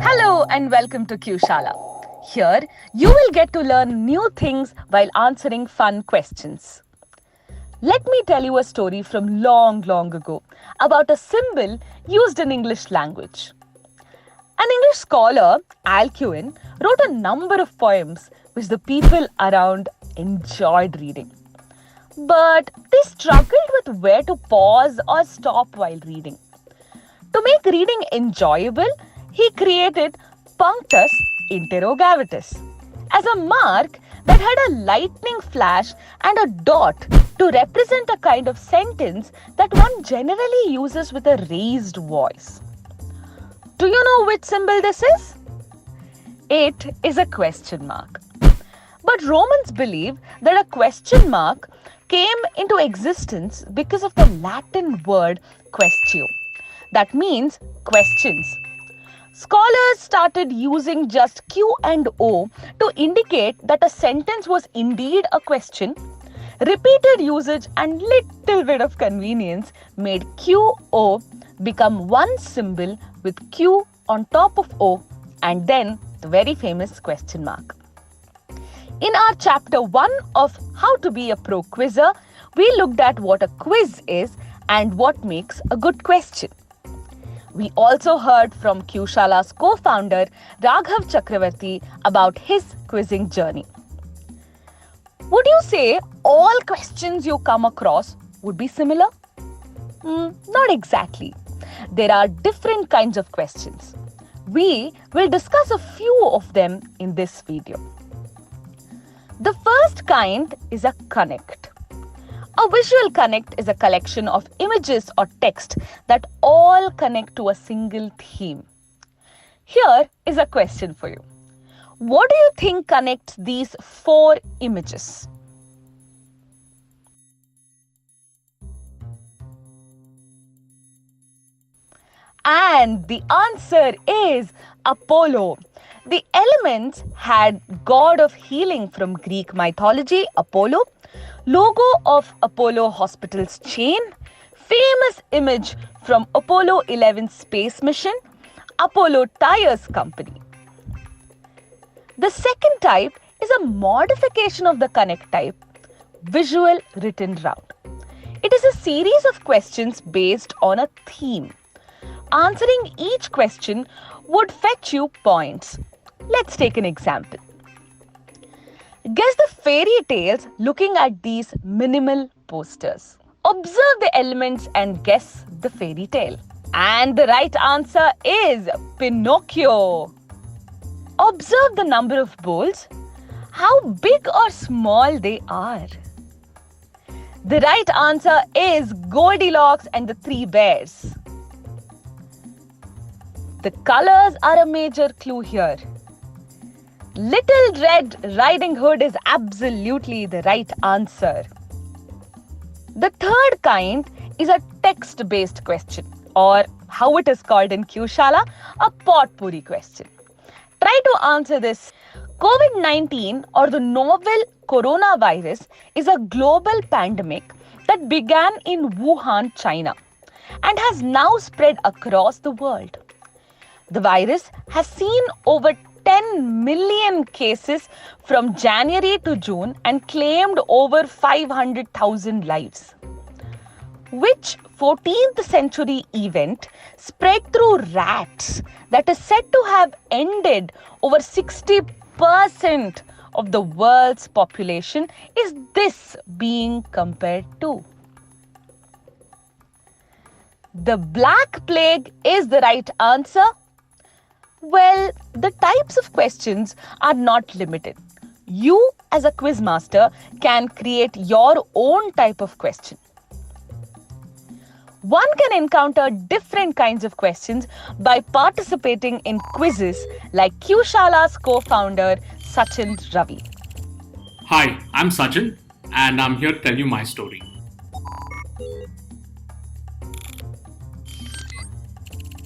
Hello and welcome to Q-Shala. Here, you will get to learn new things while answering fun questions. Let me tell you a story from long ago about a symbol used in English language. An English scholar, Alcuin, wrote a number of poems which the people around enjoyed reading. But they struggled with where to pause or stop while reading. To make reading enjoyable, he created punctus interrogatus as a mark that had a lightning flash and a dot to represent a kind of sentence that one generally uses with a raised voice. Do you know which symbol this is? It is a question mark. But Romans believe that a question mark came into existence because of the Latin word quaestio. That means questions. Scholars started using just Q and O to indicate that a sentence was indeed a question. Repeated usage and little bit of convenience made QO become one symbol with Q on top of O and then the very famous question mark. In our chapter 1 of How to be a Pro Quizzer, we looked at what a quiz is and what makes a good question. We also heard from Q-Shala's co-founder Raghav Chakravarti about his quizzing journey. Would you say all questions you come across would be similar? Not exactly. There are different kinds of questions. We will discuss a few of them in this video. The first kind is a connect. A visual connect is a collection of images or text that all connect to a single theme. Here is a question for you. What do you think connects these 4 images? And the answer is Apollo. The elements had god of healing from Greek mythology, Apollo, logo of Apollo Hospital's chain, famous image from Apollo 11 space mission, Apollo Tires Company. The second type is a modification of the connect type, visual written route. It is a series of questions based on a theme. Answering each question would fetch you points. Let's take an example. Guess the fairy tales looking at these minimal posters. Observe the elements and guess the fairy tale. And the right answer is Pinocchio. Observe the number of bowls, how big or small they are. The right answer is Goldilocks and the 3 bears. The colors are a major clue here. Little Red Riding Hood is absolutely the right answer. The third kind is a text-based question, or how it is called in Q-Shala, a potpourri question. Try to answer this. COVID-19 or the novel coronavirus is a global pandemic that began in Wuhan, China, and has now spread across the world. The virus has seen over 10 million cases from January to June and claimed over 500,000 lives. Which 14th century event spread through rats that is said to have ended over 60% of the world's population is this being compared to? The Black Plague is the right answer. Well, the types of questions are not limited. You, as a quizmaster, can create your own type of question. One can encounter different kinds of questions by participating in quizzes like Q-Shala's co-founder Sachin Ravi. Hi, I'm Sachin and I'm here to tell you my story.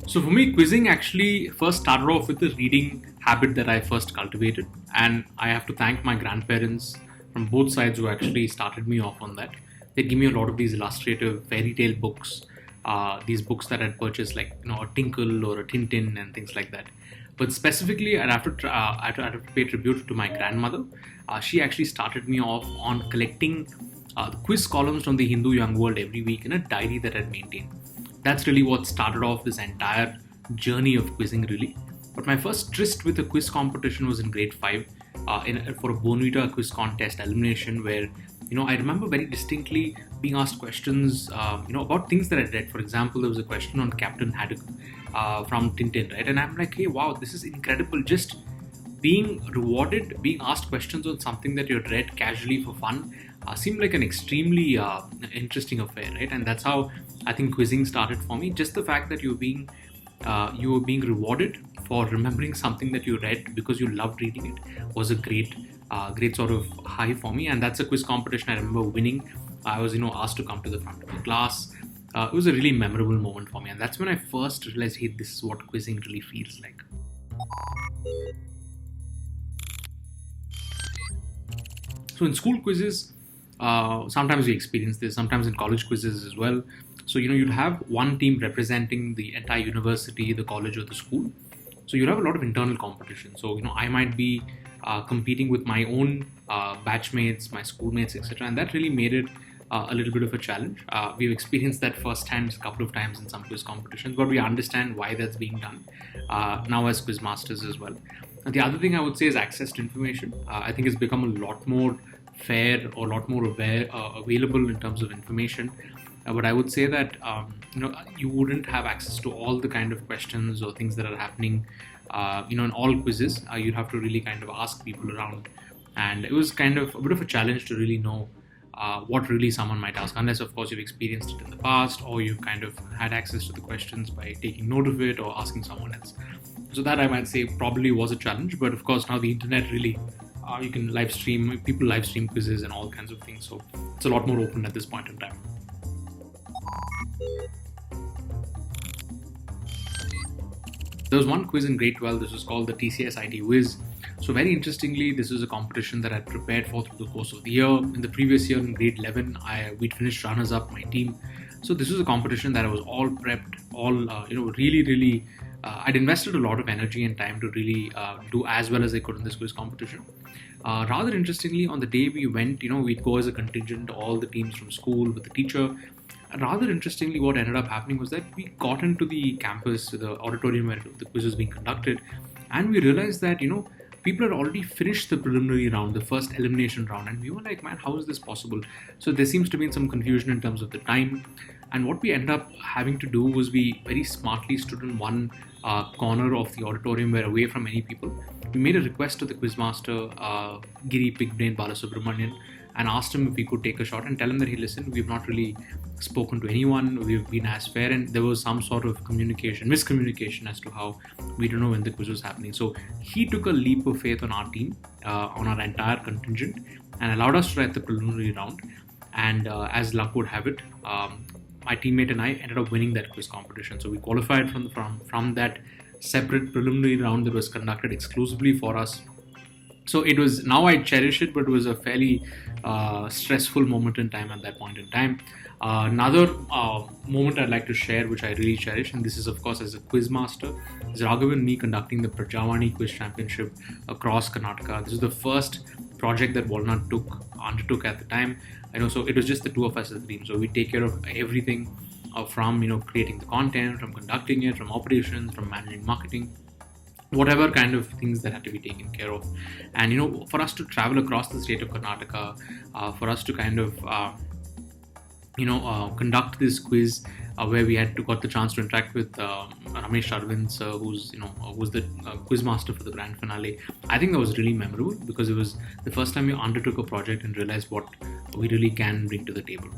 So for me, quizzing actually first started off with the reading habit that I first cultivated, and I have to thank my grandparents from both sides who actually started me off on that. They give me a lot of these illustrative fairy tale books these books that I'd purchased, like a Tinkle or a Tintin and things like that. But specifically, I'd have to pay tribute to my grandmother. She actually started me off on collecting the quiz columns from the Hindu Young World every week in a diary that I'd maintained. That's really what started off this entire journey of quizzing, really. But my first tryst with a quiz competition was in grade 5 for a Bonvita quiz contest elimination, where I remember very distinctly being asked questions about things that I read. For example, there was a question on Captain Haddock from Tintin, right? And I'm like, hey, wow, this is incredible. Just being rewarded, being asked questions on something that you read casually for fun seemed like an extremely interesting affair, right? And that's how I think quizzing started for me. Just the fact that you were being rewarded for remembering something that you read because you loved reading it was a great sort of high for me. And that's a quiz competition I remember winning. I was asked to come to the front of the class. It was a really memorable moment for me, and that's when I first realized, hey, this is what quizzing really feels like. So in school quizzes, sometimes we experience this, sometimes in college quizzes as well. So you'd have one team representing the entire university, the college, or the school. So you'd have a lot of internal competition. So I might be competing with my own batchmates, my schoolmates, etc., and that really made it a little bit of a challenge. We've experienced that firsthand a couple of times in some quiz competitions, but we understand why that's being done now as Quizmasters as well. And the other thing I would say is access to information. I think it's become a lot more fair or a lot more available in terms of information. But I would say that you wouldn't have access to all the kind of questions or things that are happening in all quizzes. You'd have to really kind of ask people around, and it was kind of a bit of a challenge to really know what really someone might ask, unless of course you've experienced it in the past or you've kind of had access to the questions by taking note of it or asking someone else. So that I might say probably was a challenge, but of course now the internet really you can live stream quizzes and all kinds of things, so it's a lot more open at this point in time. There was one quiz in grade 12. This was called the TCS IT Whiz. So very interestingly, this was a competition that I prepared for through the course of the year. In the previous year, in grade 11, we'd finished runners-up, my team. So this was a competition that I was all prepped, really. I'd invested a lot of energy and time to really do as well as I could in this quiz competition. Rather interestingly, on the day we went, we'd go as a contingent, all the teams from school with the teacher. Rather interestingly, what ended up happening was that we got into the campus, the auditorium where the quiz was being conducted, and we realized that, people had already finished the preliminary round, the first elimination round, and we were like, man, how is this possible? So there seems to be some confusion in terms of the time, and what we ended up having to do was we very smartly stood in one corner of the auditorium where away from many people. We made a request to the Quizmaster, Giri Pigbrain Balasubramanian, and asked him if we could take a shot and tell him that, hey, listen, we've not really spoken to anyone, we've been as fair, and there was some sort of miscommunication as to how we don't know when the quiz was happening. So he took a leap of faith on our team, on our entire contingent, and allowed us to write the preliminary round. And as luck would have it, my teammate and I ended up winning that quiz competition. So we qualified from that separate preliminary round that was conducted exclusively for us. So it was, now I cherish it, but it was a fairly stressful moment in time at that point in time. Another moment I'd like to share, which I really cherish, and this is of course as a Quizmaster, is Raghav and me conducting the Prajavani Quiz Championship across Karnataka. This is the first project that Walnut undertook at the time. So it was just the two of us as a team. So we take care of everything from creating the content, from conducting it, from operations, from managing marketing, whatever kind of things that had to be taken care of. And for us to travel across the state of Karnataka, for us to kind of conduct this quiz where we got the chance to interact with Ramesh Arvind sir, who's the Quizmaster for the grand finale. I think that was really memorable because it was the first time we undertook a project and realized what we really can bring to the table.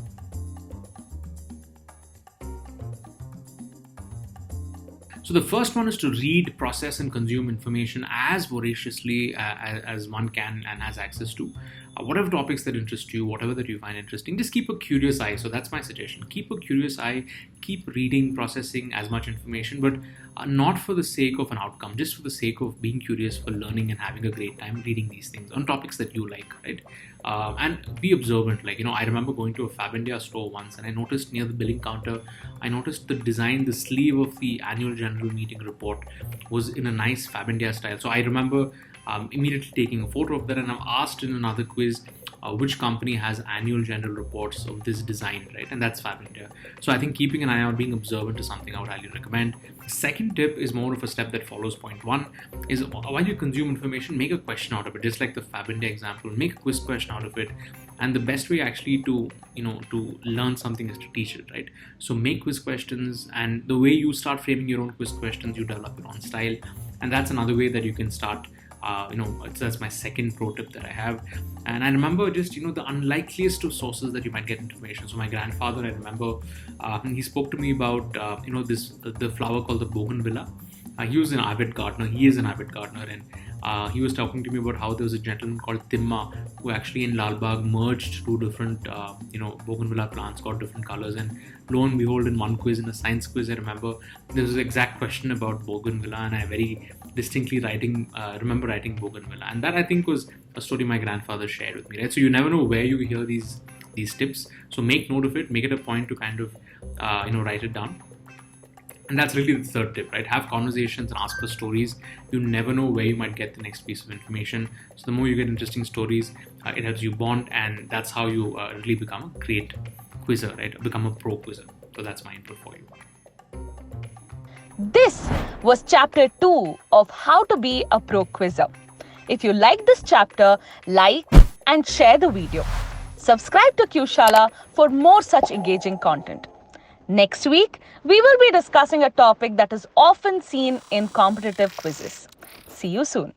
So the first one is to read, process, and consume information as voraciously as one can and has access to. whatever topics that interest you, whatever that you find interesting, just keep a curious eye. So that's my suggestion. Keep a curious eye, keep reading, processing as much information, but not for the sake of an outcome, just for the sake of being curious, for learning and having a great time reading these things on topics that you like, right? And be observant. Like, I remember going to a Fab India store once, and I noticed near the billing counter, I noticed the design, the sleeve of the annual general meeting report was in a nice Fab India style. So I remember immediately taking a photo of that, and I'm asked in another quiz which company has annual general reports of this design, right? And that's Fab India. So I think keeping an eye out, being observant is something I would highly recommend. Second tip is more of a step that follows point one, is while you consume information, make a question out of it. Just like the Fab India example, make a quiz question out of it. And the best way actually to learn something is to teach it, right? So make quiz questions, and the way you start framing your own quiz questions, you develop your own style. And that's another way that you can start. That's my second pro tip that I have. And I remember just the unlikeliest of sources that you might get information. So my grandfather, I remember he spoke to me about the flower called the bougainvillea. He was an avid gardener. He is an avid gardener, and he was talking to me about how there was a gentleman called Timma who actually in Lalbagh merged two different bougainvillea plants, got different colors. And lo and behold, in one quiz, in a science quiz, I remember there was an exact question about bougainvillea, and I very distinctly remember writing bougainvillea. And that, I think, was a story my grandfather shared with me, right? So you never know where you hear these tips. So make note of it, make it a point to kind of write it down. And that's really the third tip, right? Have conversations and ask for stories. You never know where you might get the next piece of information. So the more you get interesting stories, it helps you bond, and that's how you really become a great quizzer, right? Become a pro quizzer. So that's my input for you. This was chapter 2 of How to Be a Pro Quizzer. If you like this chapter, like and share the video. Subscribe to Qshala for more such engaging content. Next week, we will be discussing a topic that is often seen in competitive quizzes. See you soon.